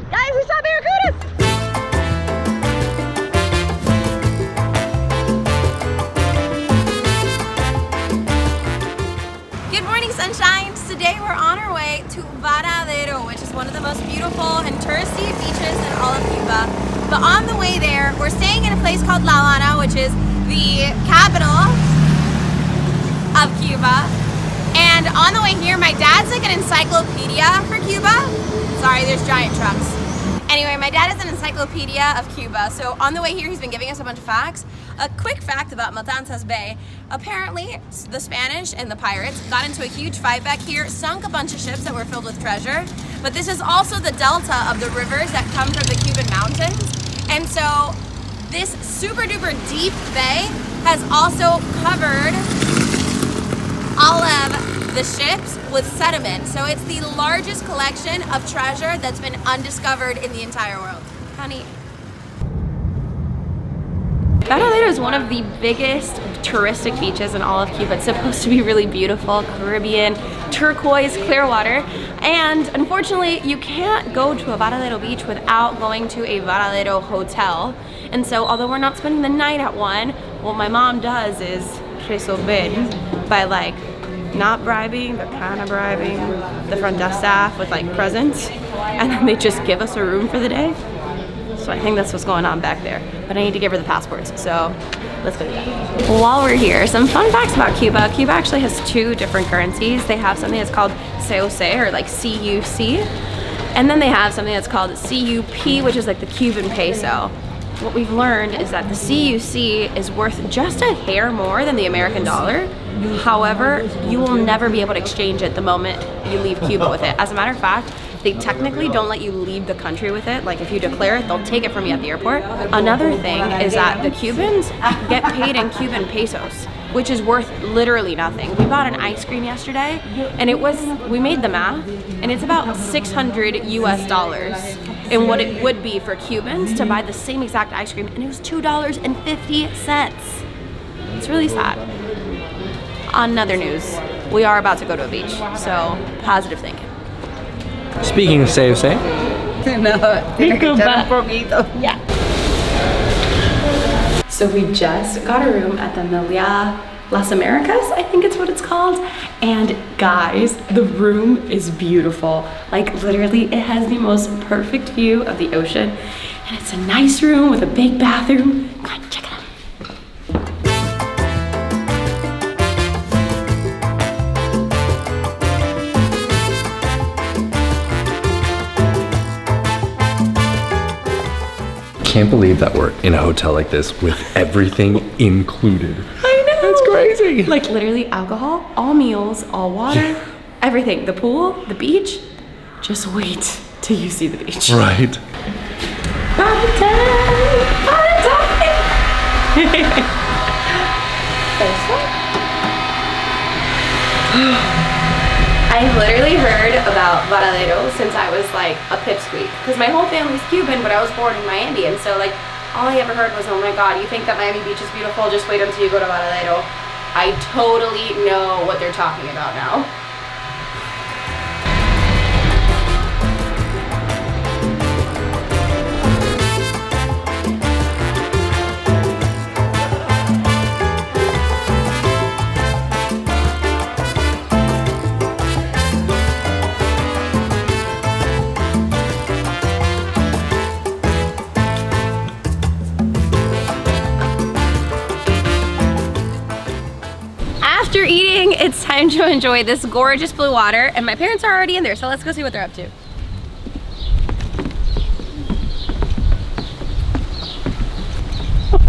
Guys, we saw barracudas! Good morning, sunshines. Today we're on our way to Varadero, which is one of the most beautiful and touristy beaches in all of Cuba. But on the way there, we're staying in a place called La Habana, which is the capital of Cuba. And on the way here, my dad's like an encyclopedia for Cuba. Sorry, there's giant trucks. Anyway, my dad is an encyclopedia of Cuba. So on the way here, he's been giving us a bunch of facts. A quick fact about Matanzas Bay. Apparently, the Spanish and the pirates got into a huge fight back here, sunk a bunch of ships that were filled with treasure. But this is also the delta of the rivers that come from the Cuban mountains. And so this super duper deep bay has also covered all of the ships with sediment. So it's the largest collection of treasure that's been undiscovered in the entire world. Honey. Varadero is one of the biggest touristic beaches in all of Cuba. It's supposed to be really beautiful, Caribbean, turquoise, clear water. And unfortunately, you can't go to a Varadero beach without going to a Varadero hotel. And so although we're not spending the night at one, what my mom does is resolver by like not bribing, but kind of bribing the front desk staff with like presents. And then they just give us a room for the day. So I think that's what's going on back there. But I need to give her the passports, so let's go do that. While we're here, some fun facts about Cuba. Cuba actually has two different currencies. They have something that's called COC, or like CUC. And then they have something that's called CUP, which is like the Cuban peso. What we've learned is that the CUC is worth just a hair more than the American dollar. However, you will never be able to exchange it the moment you leave Cuba with it. As a matter of fact, they technically don't let you leave the country with it. Like if you declare it, they'll take it from you at the airport. Another thing is that the Cubans get paid in Cuban pesos, which is worth literally nothing. We bought an ice cream yesterday and we made the math, and it's about $600 US in what it would be for Cubans to buy the same exact ice cream, and it was $2.50. It's really sad. On other news, we are about to go to a beach, so positive thinking. Speaking of say. Yeah. So we just got a room at the Melia Las Americas, I think it's what it's called. And guys, the room is beautiful. Like literally, it has the most perfect view of the ocean. And it's a nice room with a big bathroom. Come on, check it out. I can't believe that we're in a hotel like this with everything included. I know. That's crazy. Like literally alcohol, all meals, all water, everything. The pool, the beach. Just wait till you see the beach. Right. Party time! Party time! First one. I've literally heard about Varadero since I was like a pipsqueak, because my whole family's Cuban, but I was born in Miami, and so like all I ever heard was, oh my god, you think that Miami Beach is beautiful, just wait until you go to Varadero. I totally know what they're talking about now. After eating, it's time to enjoy this gorgeous blue water, and my parents are already in there, so let's go see what they're up to.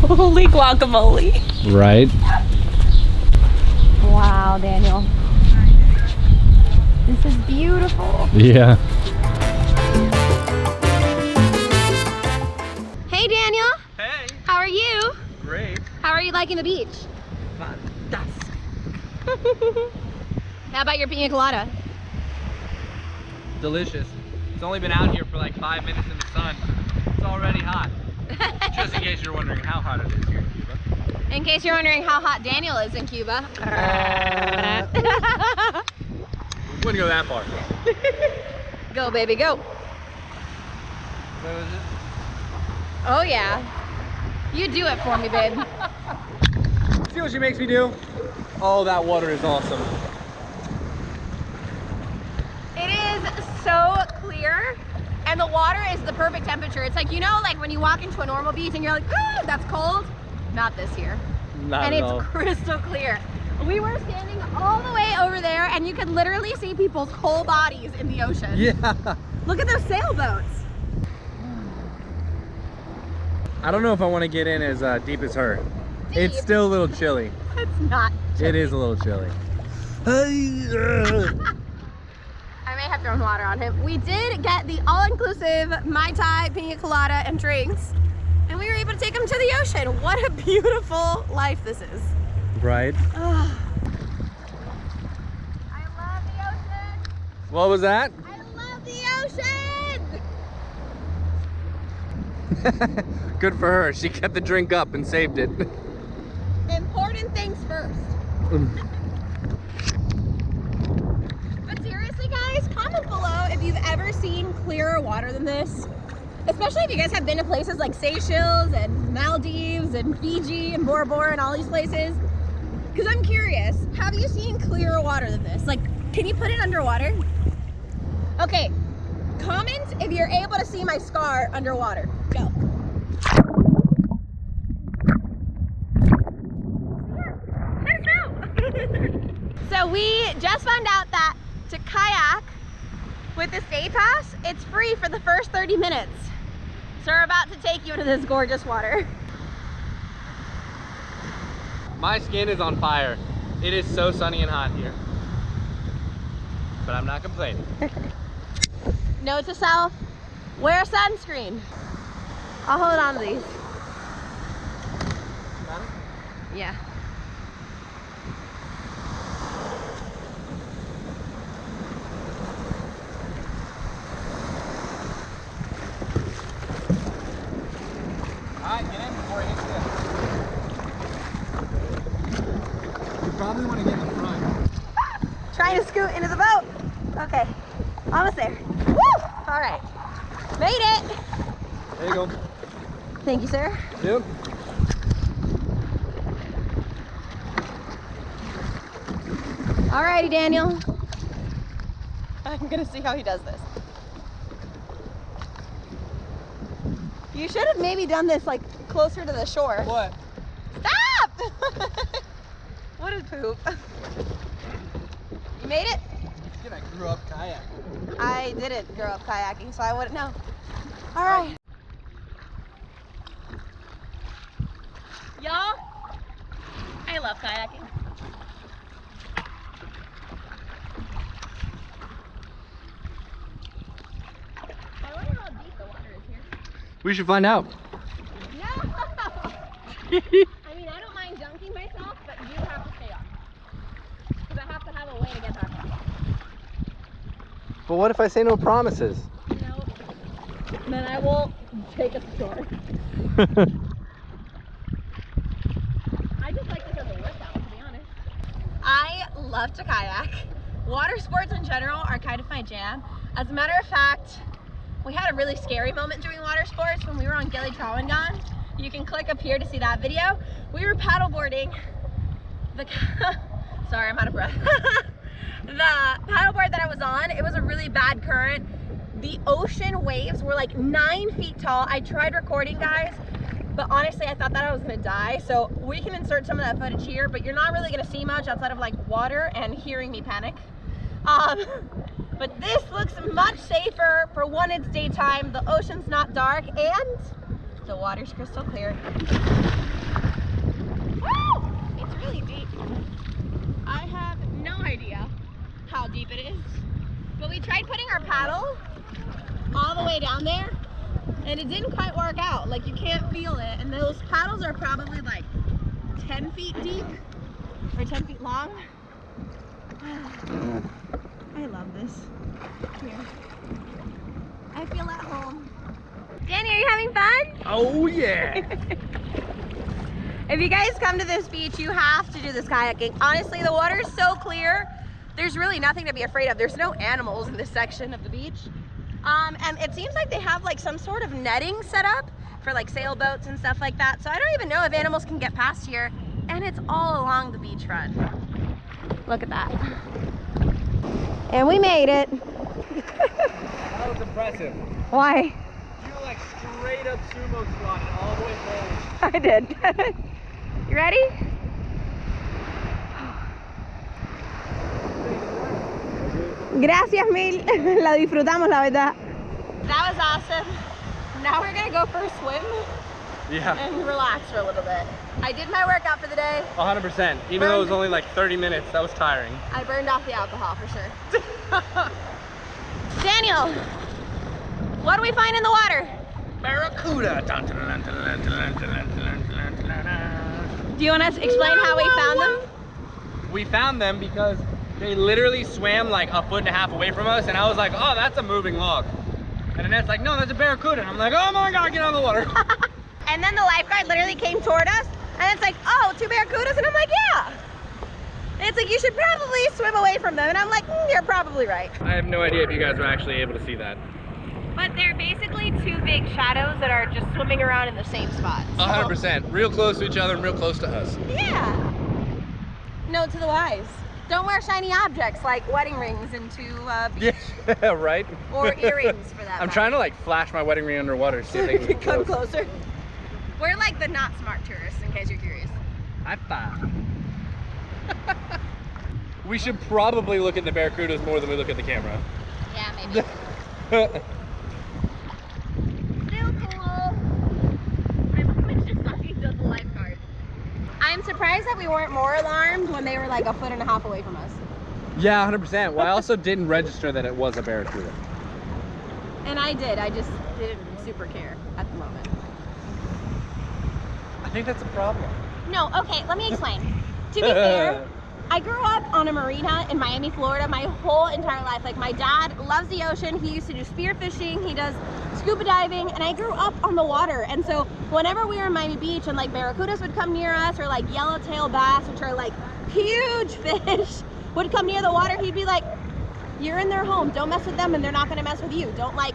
Holy guacamole. Right. Wow, Daniel. This is beautiful. Yeah. Hey, Daniel. Hey, How are you? great. How are you liking the beach? Fantastic. How about your pina colada? Delicious. It's only been out here for like 5 minutes in the sun. It's already hot. Just in case you're wondering how hot it is here in Cuba. In case you're wondering how hot Daniel is in Cuba. Wouldn't go that far. Go, baby, go. Wait, was it? Oh yeah. You do it for me, babe. See what she makes me do? Oh, that water is awesome. It is so clear, and the water is the perfect temperature. It's like, you know, like when you walk into a normal beach and you're like, oh, that's cold. Not this here. Not and at it's all. crystal clear. We were standing all the way over there, and you could literally see people's whole bodies in the ocean. Yeah. Look at those sailboats. I don't know if I want to get in as deep as her. Deep? It's still a little chilly. It's not chilly. It is a little chilly. I may have thrown water on him. We did get the all-inclusive Mai Tai, pina colada, and drinks, and we were able to take him to the ocean. What a beautiful life this is. Right. Oh. I love the ocean. What was that? I love the ocean. Good for her. She kept the drink up and saved it. Important things first. But seriously, guys, comment below if you've ever seen clearer water than this. Especially if you guys have been to places like Seychelles and Maldives and Fiji and Bora Bora and all these places. Because I'm curious, have you seen clearer water than this? Like, can you put it underwater? Okay, comment if you're able to see my scar underwater. Go. So we just found out that to kayak with this day pass, it's free for the first 30 minutes. So we're about to take you into this gorgeous water. My skin is on fire. It is so sunny and hot here. But I'm not complaining. Note to self, wear sunscreen. I'll hold on to these. Got it? Yeah. Alright, get in before it hits you. You probably want to get in the front. Trying to scoot into the boat. Okay, almost there. Woo! All right, made it. There you go. Thank you, sir. Yep. All righty, Daniel. I'm gonna see how he does this. You should have maybe done this like closer to the shore. What? Stop! What a poop. You made it? I grew up kayaking. I didn't grow up kayaking, so I wouldn't know. All right. Y'all, I love kayaking. I wonder how deep the water is here. We should find out. No! I mean, I don't mind dunking myself, but you have to stay on. Because I have to have a way to get back on. But what if I say no promises? No. Then I will take us ashore. I just like this as a workout, to be honest. I love to kayak. Water sports in general are kind of my jam. As a matter of fact, we had a really scary moment doing water sports when we were on Gili Trawangan. You can click up here to see that video. We were paddleboarding. Sorry, I'm out of breath. The paddleboard that I was on, it was a really bad current. The ocean waves were like 9 feet tall. I tried recording, guys, but honestly, I thought that I was gonna die. So we can insert some of that footage here, but you're not really gonna see much outside of like water and hearing me panic. But this looks much safer for one, it's daytime, the ocean's not dark, and the water's crystal clear. Woo! It's really deep. I have no idea how deep it is, but we tried putting our paddle all the way down there, and it didn't quite work out. Like, you can't feel it, and those paddles are probably like 10 feet deep or 10 feet long. I love this. Here. I feel at home. Danny, are you having fun? Oh yeah! If you guys come to this beach, you have to do this kayaking. Honestly, the water is so clear. There's really nothing to be afraid of. There's no animals in this section of the beach. And it seems like they have like some sort of netting set up for like sailboats and stuff like that. So I don't even know if animals can get past here. And it's all along the beachfront. Look at that. And we made it. That was impressive. Why? You like straight up sumo squatted all the way forward. I did. You ready? Gracias mil. La disfrutamos, la verdad. That was awesome. Now we're gonna go for a swim Yeah. and relax for a little bit. I did my workout for the day. 100%. Even though it was only like 30 minutes, that was tiring. I burned off the alcohol for sure. Daniel, what do we find in the water? Barracuda. Do you want to explain how we found them? We found them because they literally swam like a foot and a half away from us, and I was like, oh, that's a moving log. And Annette's like, no, that's a barracuda. And I'm like, oh my God, get out of the water. And then the lifeguard literally came toward us, and it's like, oh, 2 barracudas? And I'm like, yeah. And it's like, you should probably swim away from them. And I'm like, you're probably right. I have no idea if you guys were actually able to see that. But they're basically 2 big shadows that are just swimming around in the same spot. So, 100%. Real close to each other and real close to us. yeah. Note to the wise. Don't wear shiny objects like wedding rings into beach. Yeah, right? Or earrings for that I'm trying to like flash my wedding ring underwater so they can come closer. We're like the not smart tourists, in case you're curious. High five. We should probably look at the barracudas more than we look at the camera. Yeah, maybe. Still cool. I'm just talking to the lifeguard. I'm surprised that we weren't more alarmed when they were like a foot and a half away from us. Yeah, 100%. Well, I also didn't register that it was a barracuda. And I did. I just didn't super care at the moment. I think that's a problem. No, okay, let me explain. To be fair, I grew up on a marina in Miami, Florida my whole entire life. Like, my dad loves the ocean. He used to do spear fishing. He does scuba diving, and I grew up on the water. And so whenever we were in Miami Beach and like barracudas would come near us, or like yellowtail bass, which are like huge fish, would come near the water, he'd be like, you're in their home. Don't mess with them, and they're not gonna mess with you. Don't like,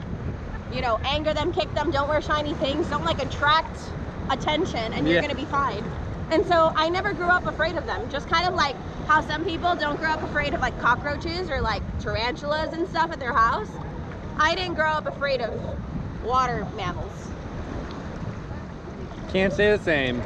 you know, anger them, kick them. Don't wear shiny things. Don't like attract attention, and you're gonna be fine. And so I never grew up afraid of them. Just kind of like how some people don't grow up afraid of like cockroaches or like tarantulas and stuff at their house. I didn't grow up afraid of water mammals. Can't say the same.